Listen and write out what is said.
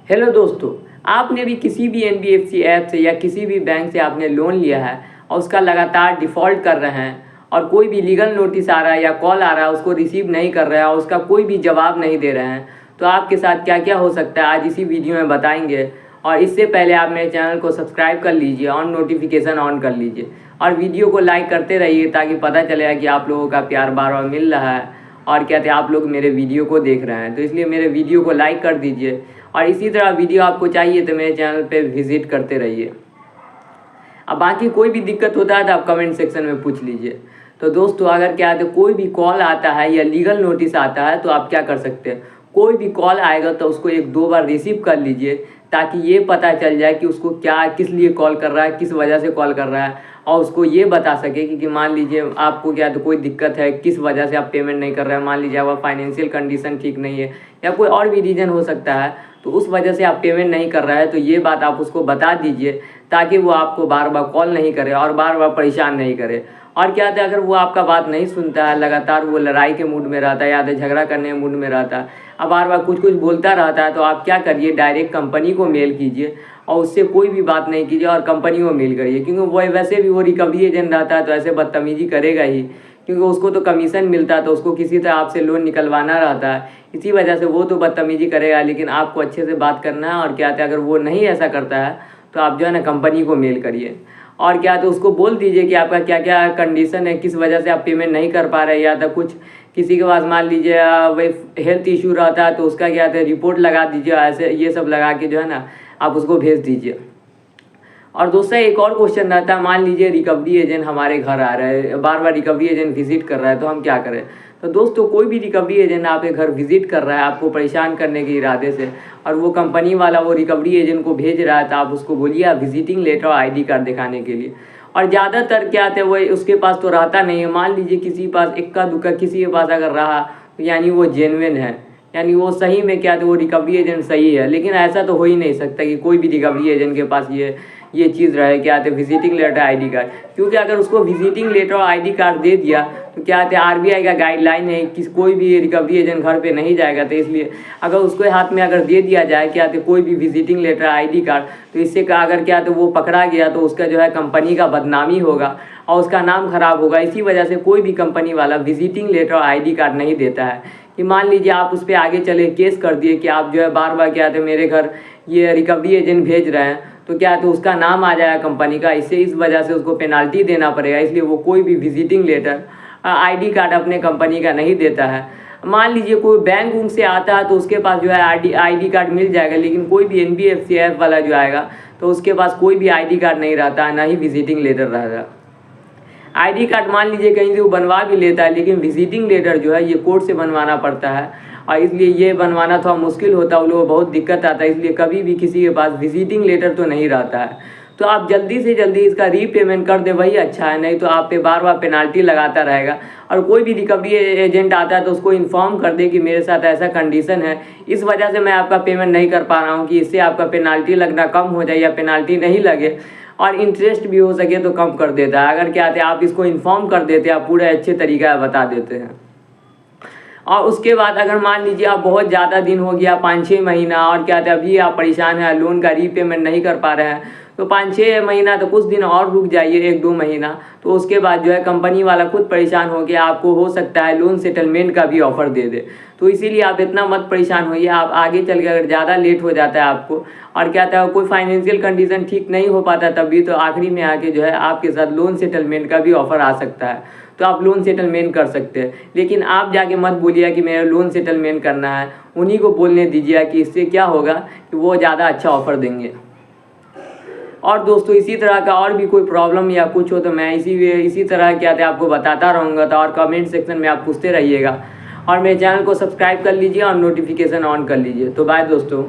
Hello दोस्तों, आपने भी किसी भी एनबीएफसी ऐप से या किसी भी बैंक से आपने लोन लिया है और उसका लगातार डिफ़ॉल्ट कर रहे हैं और कोई भी लीगल नोटिस आ रहा है या कॉल आ रहा है उसको रिसीव नहीं कर रहा है और उसका कोई भी जवाब नहीं दे रहे हैं, तो आपके साथ क्या क्या हो सकता है आज इसी वीडियो में बताएंगे। और इससे पहले आप मेरे चैनल को सब्सक्राइब कर लीजिए और नोटिफिकेशन ऑन कर लीजिए और वीडियो को लाइक करते रहिए ताकि पता चलेगा कि आप लोगों का प्यार बार बार मिल रहा है और कहते हैं आप लोग मेरे वीडियो को देख रहे हैं। तो इसलिए मेरे वीडियो को लाइक कर दीजिए और इसी तरह वीडियो आपको चाहिए तो मेरे चैनल पे विजिट करते रहिए। अब बाकी कोई भी दिक्कत होता है तो आप कमेंट सेक्शन में पूछ लीजिए। तो दोस्तों, अगर क्या है कोई भी कॉल आता है या लीगल नोटिस आता है तो आप क्या कर सकते हैं, कोई भी कॉल आएगा तो उसको एक दो बार रिसीव कर लीजिए ताकि ये पता चल जाए कि उसको क्या किस लिए कॉल कर रहा है, किस वजह से कॉल कर रहा है और उसको ये बता सके कि मान लीजिए आपको क्या तो कोई दिक्कत है, किस वजह से आप पेमेंट नहीं कर रहे हैं। मान लीजिए आपका फाइनेंशियल कंडीशन ठीक नहीं है या कोई और भी रीज़न हो सकता है, तो उस वजह से आप पेमेंट नहीं कर रहा है, तो ये बात आप उसको बता दीजिए ताकि वो आपको बार बार कॉल नहीं करे और बार बार परेशान नहीं करे। और क्या होता है, अगर वो आपका बात नहीं सुनता है, लगातार वो लड़ाई के मूड में रहता है या तो झगड़ा करने के मूड में रहता है, अब बार बार कुछ कुछ बोलता रहता है, तो आप क्या करिए, डायरेक्ट कंपनी को मेल कीजिए और उससे कोई भी बात नहीं कीजिए और कंपनी को मेल करिए। क्योंकि वो वैसे भी वो रिकवरी एजेंट रहता है तो ऐसे बदतमीजी करेगा ही, क्योंकि उसको तो कमीशन मिलता है, तो उसको किसी तरह आपसे लोन निकलवाना रहता है, इसी वजह से वो तो बदतमीजी करेगा। लेकिन आपको अच्छे से बात करना है और क्या है, अगर वो नहीं ऐसा करता है तो आप जो है ना कंपनी को मेल करिए और क्या तो उसको बोल दीजिए कि आपका क्या क्या कंडीशन है, किस वजह से आप पेमेंट नहीं कर पा रहे, या तो कुछ किसी के पास मान लीजिए वही हेल्थ इशू रहता है तो उसका क्या है रिपोर्ट लगा दीजिए, ऐसे ये सब लगा के जो है ना आप उसको भेज दीजिए। और दूसरा एक और क्वेश्चन रहता है, मान लीजिए रिकवरी एजेंट हमारे घर आ रहा है, बार बार रिकवरी एजेंट विजिट कर रहा है, तो हम क्या करें। तो दोस्तों, कोई भी रिकवरी एजेंट आपके घर विजिट कर रहा है आपको परेशान करने के इरादे से और वो कंपनी वाला वो रिकवरी एजेंट को भेज रहा है, तो आप उसको बोलिए आप विजिटिंग लेटर और ID कार्ड दिखाने के लिए। और ज़्यादातर क्या आते वो उसके पास तो रहता नहीं है, मान लीजिए किसी के पास इक्का दुक्का किसी के पास अगर रहा तो यानी वो जेन्युइन है, यानी वो सही में क्या तो वो रिकवरी एजेंट सही है। लेकिन ऐसा तो हो ही नहीं सकता कि कोई भी रिकवरी एजेंट के पास ये चीज़ रहे, क्या आते विजिटिंग लेटर ID कार्ड। क्योंकि अगर उसको विजिटिंग लेटर और ID कार्ड दे दिया तो क्या आते RBI का गाइडलाइन है कि कोई भी रिकवरी एजेंट घर पे नहीं जाएगा, तो इसलिए अगर उसके हाथ में अगर दे दिया जाए क्या आते कोई भी विजिटिंग लेटर ID कार्ड, तो इससे का अगर क्या तो वो पकड़ा गया तो उसका जो है कंपनी का बदनामी होगा और उसका नाम खराब होगा। इसी वजह से कोई भी कंपनी वाला विजिटिंग लेटर और ID कार्ड नहीं देता है। कि मान लीजिए आप उस पर आगे चले केस कर दिए कि आप जो है बार बार क्या थे मेरे घर ये रिकवरी एजेंट भेज रहे हैं, तो क्या तो उसका नाम आ जाएगा कंपनी का, इससे इस वजह से उसको पेनाल्टी देना पड़ेगा। इसलिए वो कोई भी विजिटिंग लेटर ID कार्ड अपने कंपनी का नहीं देता है। मान लीजिए कोई बैंक उनसे से आता है तो उसके पास जो है ID कार्ड मिल जाएगा, लेकिन कोई भी NBFC ऐप वाला जो आएगा तो उसके पास कोई भी ID कार्ड नहीं रहता है, ना ही विजिटिंग लेटर रहता। ID कार्ड मान लीजिए कहीं से वो बनवा भी लेता है, लेकिन विजिटिंग लेटर जो है ये कोर्ट से बनवाना पड़ता है और इसलिए ये बनवाना थोड़ा मुश्किल होता है, उन लोगों को बहुत दिक्कत आता है। इसलिए कभी भी किसी के पास विजिटिंग लेटर तो नहीं रहता है, तो आप जल्दी से जल्दी इसका रीपेमेंट कर दे वही अच्छा है, नहीं तो आप पे बार बार पेनाल्टी लगाता रहेगा। और कोई भी रिकवरी एजेंट आता है तो उसको इन्फॉर्म कर दे कि मेरे साथ ऐसा कंडीशन है, इस वजह से मैं आपका पेमेंट नहीं कर पा रहा हूँ, कि इससे आपका पेनाल्टी लगना कम हो जाए या पेनाल्टी नहीं लगे और इंटरेस्ट भी हो सके तो कम कर देता है। अगर क्या आते आप इसको इन्फॉर्म कर देते हैं, आप पूरे अच्छे तरीका बता देते हैं। और उसके बाद अगर मान लीजिए आप बहुत ज़्यादा दिन हो गया 5-6 महीना और क्या था अभी आप परेशान हैं, लोन का रीपेमेंट नहीं कर पा रहे हैं, तो 5-6 महीना तो कुछ दिन और रुक जाइए, 1-2 महीना, तो उसके बाद जो है कंपनी वाला खुद परेशान हो गया, आपको हो सकता है लोन सेटलमेंट का भी ऑफ़र दे दे। तो इसीलिए आप इतना मत परेशान होइए। आप आगे चल के अगर ज़्यादा लेट हो जाता है आपको और क्या था कोई फाइनेंशियल कंडीशन ठीक नहीं हो पाता, तभी तो आखिरी में आके जो है आपके साथ लोन सेटलमेंट का भी ऑफ़र आ सकता है, तो आप लोन सेटलमेंट कर सकते हैं। लेकिन आप जाके मत बोलिए कि मेरा लोन सेटलमेंट करना है, उन्हीं को बोलने दीजिए कि इससे क्या होगा कि वो ज़्यादा अच्छा ऑफ़र देंगे। और दोस्तों, इसी तरह का और भी कोई प्रॉब्लम या कुछ हो तो मैं इसी तरह क्या था आपको बताता रहूँगा, तो और कमेंट सेक्शन में आप पूछते रहिएगा और मेरे चैनल को सब्सक्राइब कर लीजिए और नोटिफिकेशन ऑन कर लीजिए। तो बाय दोस्तों।